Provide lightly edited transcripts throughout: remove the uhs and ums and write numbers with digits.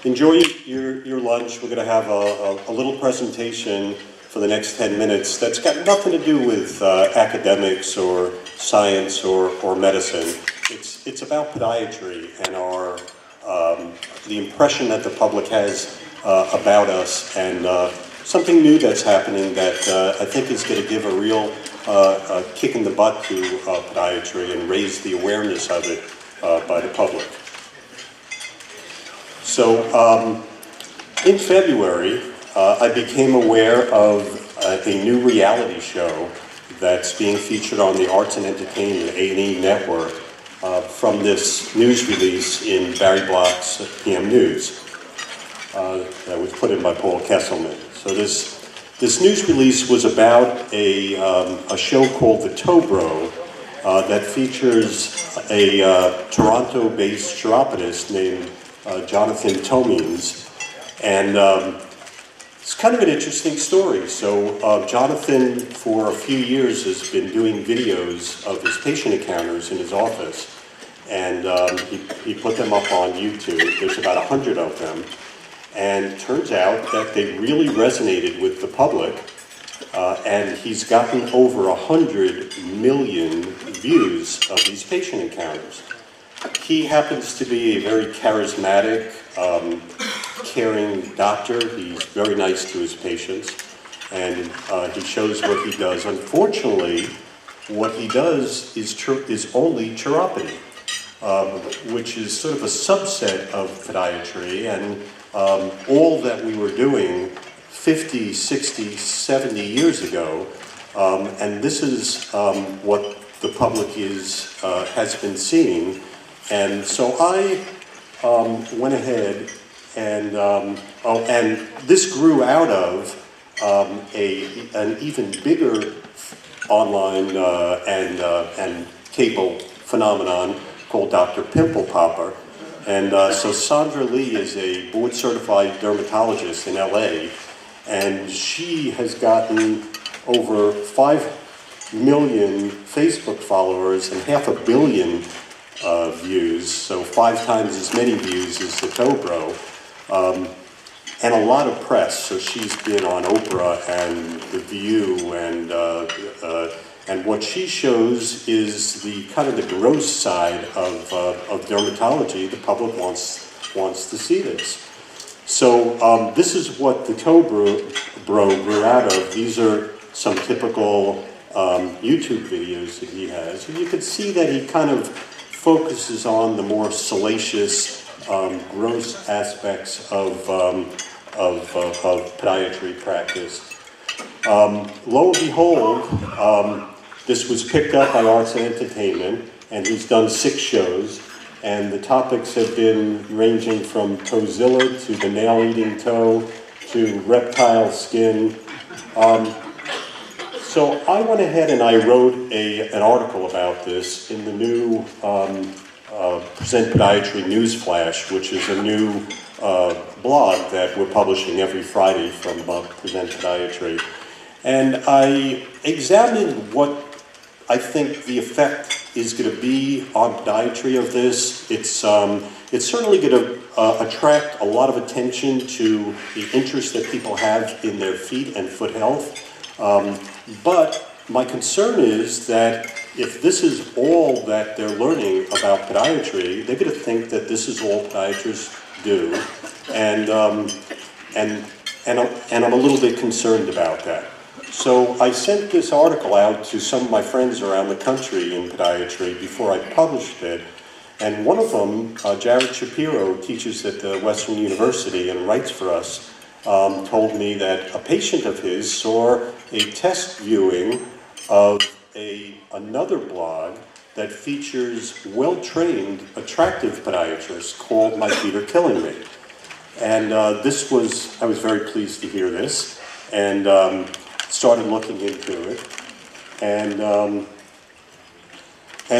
Enjoy your lunch. We're going to have a little presentation for the next 10 minutes that's got nothing to do with academics or science or medicine. It's about podiatry and the impression that the public has about us, and something new that's happening that I think is going to give a real kick in the butt to podiatry and raise the awareness of it by the public. So in February, I became aware of a new reality show that's being featured on the Arts and Entertainment A&E network from this news release in Barry Block's PM News that was put in by Paul Kesselman. So this news release was about a show called The Toe Bro that features a Toronto-based chiropodist named Jonathan Tomines, and it's kind of an interesting story. So Jonathan, for a few years, has been doing videos of his patient encounters in his office, and he put them up on YouTube. There's about 100 of them, and it turns out that they really resonated with the public, and he's gotten over 100 million views of these patient encounters. He happens to be a very charismatic, caring doctor. He's very nice to his patients, and he shows what he does. Unfortunately, what he does is only chiropody, which is sort of a subset of podiatry, and all that we were doing 50, 60, 70 years ago, and this is what the public has been seeing. And so I went ahead and and this grew out of an even bigger online and cable phenomenon called Dr. Pimple Popper. And so Sandra Lee is a board-certified dermatologist in LA, and she has gotten over 5 million Facebook followers and 500 million views, so 5 times as many views as the Toe Bro, and a lot of press. So she's been on Oprah and The View, and what she shows is the kind of the gross side of dermatology. The public wants to see this. So this is what the Toe Bro grew out of. These are some typical YouTube videos that he has, and you can see that he kind of focuses on the more salacious, gross aspects of podiatry practice. Lo and behold, this was picked up by Arts and Entertainment, and he's done 6 shows, and the topics have been ranging from toezilla to the nail-eating toe to reptile skin. So I went ahead and I wrote an article about this in the new Present Podiatry News Flash, which is a new blog that we're publishing every Friday from Present Podiatry. And I examined what I think the effect is going to be on podiatry of this. It's certainly going to attract a lot of attention to the interest that people have in their feet and foot health. But my concern is that if this is all that they're learning about podiatry, they're going to think that this is all podiatrists do, and I'm a little bit concerned about that. So I sent this article out to some of my friends around the country in podiatry before I published it, and one of them, Jared Shapiro, teaches at Western University and writes for us, told me that a patient of his saw a test viewing of another blog that features well-trained, attractive podiatrists called My Feet Are Killing Me. And I was very pleased to hear this, and started looking into it. And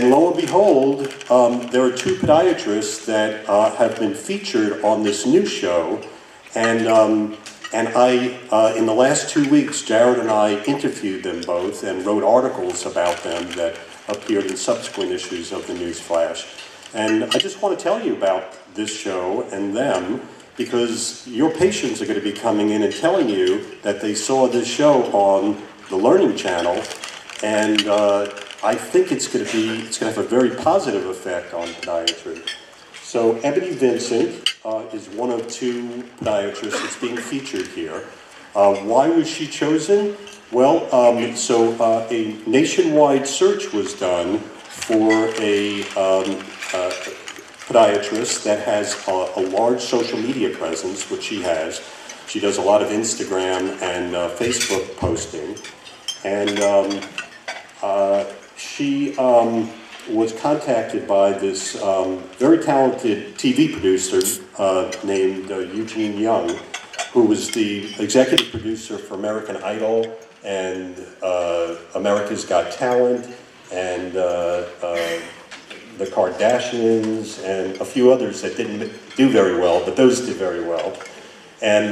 lo and behold, there are 2 podiatrists that have been featured on this new show. And I, in the last 2 weeks, Jared and I interviewed them both and wrote articles about them that appeared in subsequent issues of the News Flash. And I just want to tell you about this show and them, because your patients are going to be coming in and telling you that they saw this show on the Learning Channel, and I think it's going to have a very positive effect on podiatry. So Ebony Vincent is one of two podiatrists that's being featured here. Why was she chosen? Well, a nationwide search was done for a podiatrist that has a large social media presence, which she has. She does a lot of Instagram and Facebook posting. And she was contacted by this very talented TV producer named Eugene Young, who was the executive producer for American Idol and America's Got Talent and the Kardashians and a few others that didn't do very well, but those did very well. And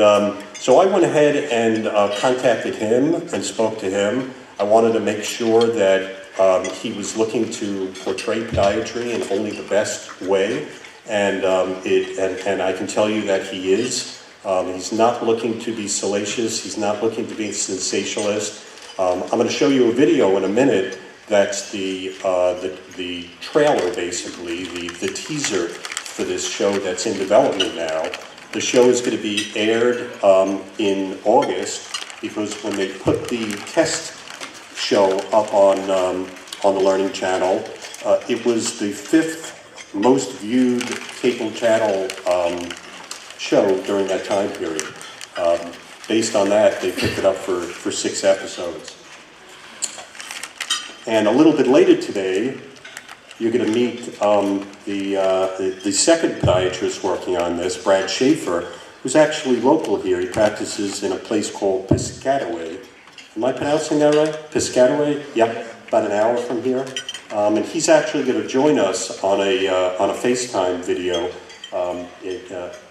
so I went ahead and contacted him and spoke to him. I wanted to make sure that he was looking to portray podiatry in only the best way, and I can tell you that he is. He's not looking to be salacious. He's not looking to be sensationalist. I'm going to show you a video in a minute. That's the trailer, basically, the teaser for this show that's in development now. The show is going to be aired in August, because when they put the test show up on the Learning Channel, it was the 5th most viewed cable channel show during that time period. Based on that, they picked it up for 6 episodes. And a little bit later today, you're going to meet the second podiatrist working on this, Brad Schaefer, who's actually local here. He practices in a place called Piscataway. Am I pronouncing that right? Piscataway? Yep, about an hour from here. And he's actually going to join us on a FaceTime video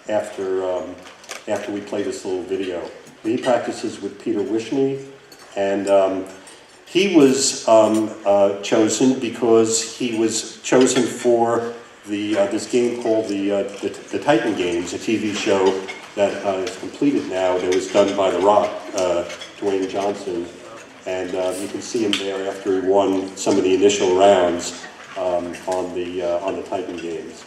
after we play this little video. He practices with Peter Wishney, and he was chosen because he was chosen for this game called the Titan Games, a TV show that is completed now, that was done by The Rock, Dwayne Johnson. And you can see him there after he won some of the initial rounds on the Titan Games.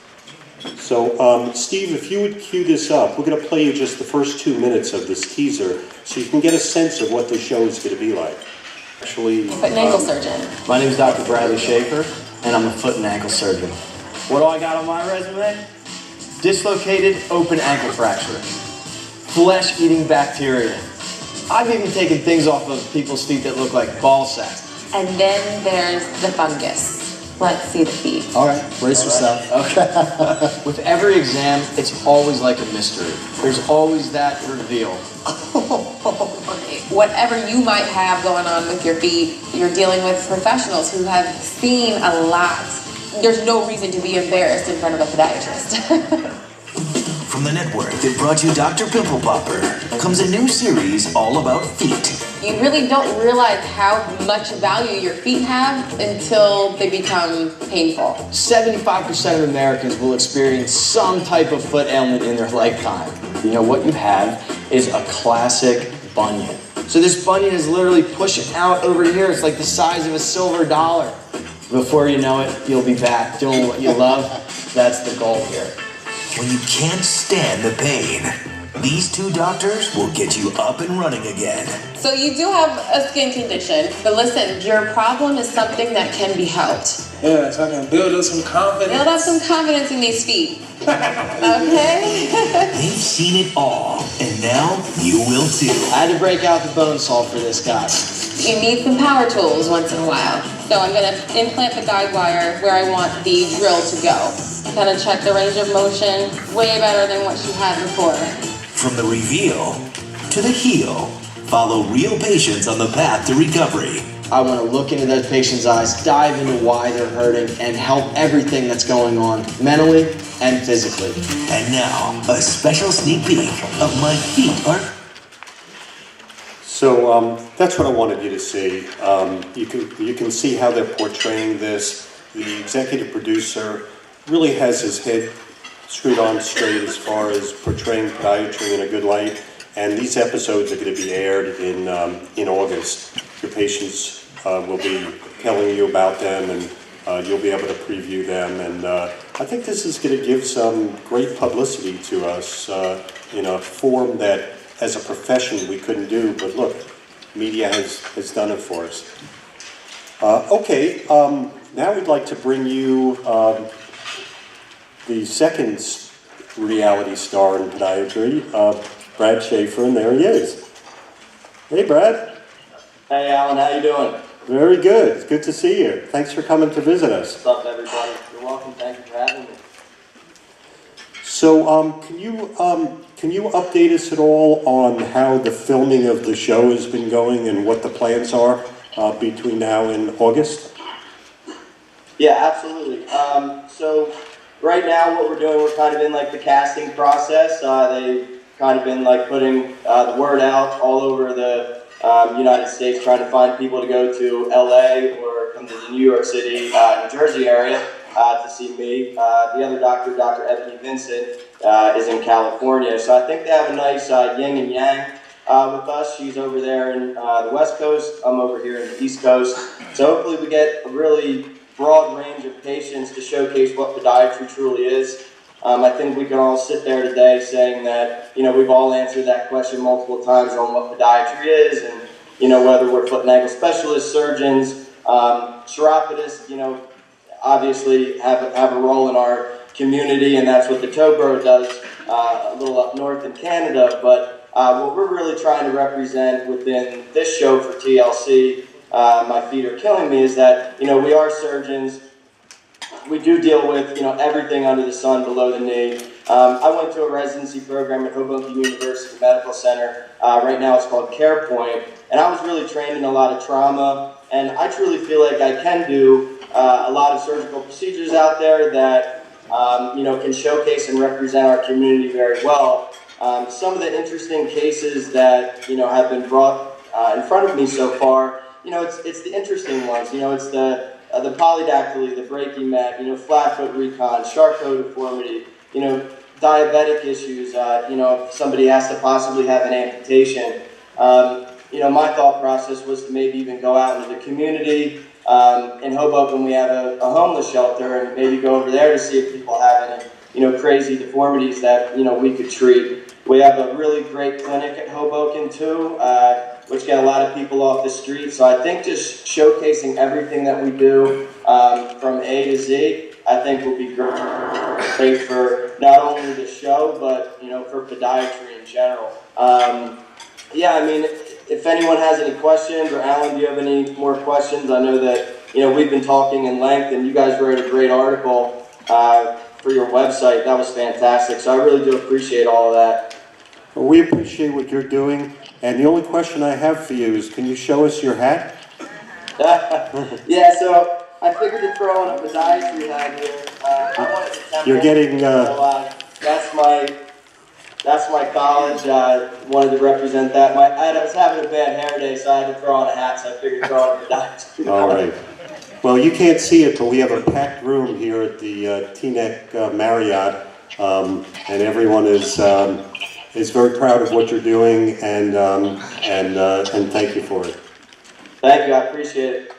So, Steve, if you would cue this up, we're going to play you just the first 2 minutes of this teaser so you can get a sense of what the show is going to be like. Actually, foot and ankle surgeon. My name is Dr. Bradley Schaefer, and I'm a foot and ankle surgeon. What do I got on my resume? Dislocated open ankle fracture. Flesh-eating bacteria. I've even taken things off of people's feet that look like ball sacks. And then there's the fungus. Let's see the feet. All right, brace yourself. Okay. With every exam, it's always like a mystery. There's always that reveal. Whatever you might have going on with your feet, you're dealing with professionals who have seen a lot. There's no reason to be embarrassed in front of a podiatrist. From the network that brought you Dr. Pimple Popper comes a new series all about feet. You really don't realize how much value your feet have until they become painful. 75% of Americans will experience some type of foot ailment in their lifetime. You know, what you have is a classic bunion. So this bunion is literally pushing out over here. It's like the size of a silver dollar. Before you know it, you'll be back doing what you love. That's the goal here. When you can't stand the pain, these two doctors will get you up and running again. So you do have a skin condition, but listen, your problem is something that can be helped. Yeah, so I can build up some confidence. Build up some confidence in these feet. Okay? They've seen it all, and now you will too. I had to break out the bone saw for this guy. You need some power tools once in a while. So I'm going to implant the guide wire where I want the drill to go. Kind of check the range of motion, way better than what she had before. From the reveal to the heal, follow real patients on the path to recovery. I want to look into those patients' eyes, dive into why they're hurting, and help everything that's going on mentally and physically. And now, a special sneak peek of My Feet Are... So that's what I wanted you to see. You can see how they're portraying this. The executive producer really has his head screwed on straight as far as portraying podiatry in a good light. And these episodes are going to be aired in August. Your patients will be telling you about them, and you'll be able to preview them. And I think this is going to give some great publicity to us in a form that, as a profession, we couldn't do. But look, media has done it for us. Okay, now we'd like to bring you the second reality star in podiatry, Brad Schaefer, and there he is. Hey, Brad. Hey, Alan, how you doing? Very good. It's good to see you. Thanks for coming to visit us. What's up, everybody? You're welcome. Thank you for having me. So, can you update us at all on how the filming of the show has been going and what the plans are between now and August? Yeah, absolutely. So right now what we're doing, we're kind of in like the casting process. They've kind of been like putting the word out all over the United States, trying to find people to go to LA or come to the New York City, New Jersey area to see me. The other doctor, Dr. Ebony Vincent, is in California. So I think they have a nice yin and yang with us. She's over there in the West Coast. I'm over here in the East Coast. So hopefully we get a really broad range of patients to showcase what podiatry truly is. I think we can all sit there today saying that, we've all answered that question multiple times on what podiatry is, and, whether we're foot and ankle specialists, surgeons, chiropodists, obviously have a role in our community, and that's what the Toe Bro does a little up north in Canada. But what we're really trying to represent within this show for TLC, My Feet Are Killing Me, is that, we are surgeons. We do deal with, everything under the sun below the knee. I went to a residency program at Hoboken University Medical Center. Right now it's called CarePoint. And I was really trained in a lot of trauma. And I truly feel like I can do a lot of surgical procedures out there that, can showcase and represent our community very well. Some of the interesting cases that, have been brought in front of me so far, it's the interesting ones. It's the polydactyly, the braking mat, flat foot recon, sharp toe deformity, diabetic issues, if somebody has to possibly have an amputation. My thought process was to maybe even go out into the community. In Hoboken, we have a homeless shelter, and maybe go over there to see if people have any, crazy deformities that, we could treat. We have a really great clinic at Hoboken, too, which get a lot of people off the street. So I think just showcasing everything that we do from A to Z, I think will be great for not only the show, but, for podiatry in general. If anyone has any questions, or Alan, do you have any more questions? I know that, we've been talking in length, and you guys wrote a great article for your website. That was fantastic. So I really do appreciate all of that. Well, we appreciate what you're doing. And the only question I have for you is, can you show us your hat? Yeah, so I figured to throw on a podiatry hat here. I wanted to tempt You're getting... That's my college. Wanted to represent that. I was having a bad hair day, so I had to throw on a hat, so I figured to throw on a podiatry. All right. Well, you can't see it, but we have a packed room here at the T-Neck Marriott, and everyone is very proud of what you're doing, and thank you for it. Thank you, I appreciate it.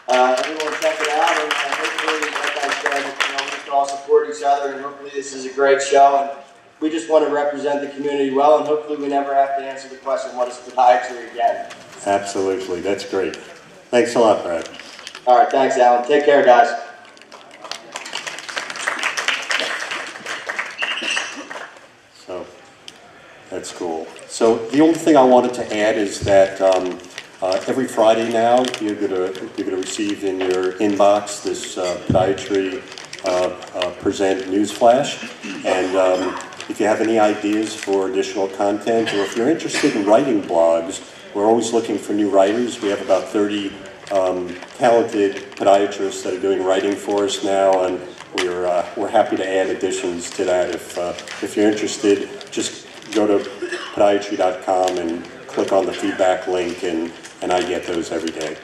Everyone check it out, and hopefully, like I said, we can all support each other, and hopefully this is a great show. And we just want to represent the community well, and hopefully we never have to answer the question, what is podiatry, again. Absolutely, that's great. Thanks a lot, Brad. All right, thanks, Alan. Take care, guys. So, that's cool. So the only thing I wanted to add is that every Friday now you're gonna receive in your inbox this podiatry present newsflash, and if you have any ideas for additional content, or if you're interested in writing blogs, we're always looking for new writers. We have about 30 talented podiatrists that are doing writing for us now, and we're happy to add additions to that. If you're interested, just go to podiatry.com and click on the feedback link, and I get those every day.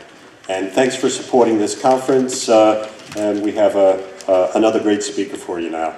And thanks for supporting this conference, and we have a another great speaker for you now.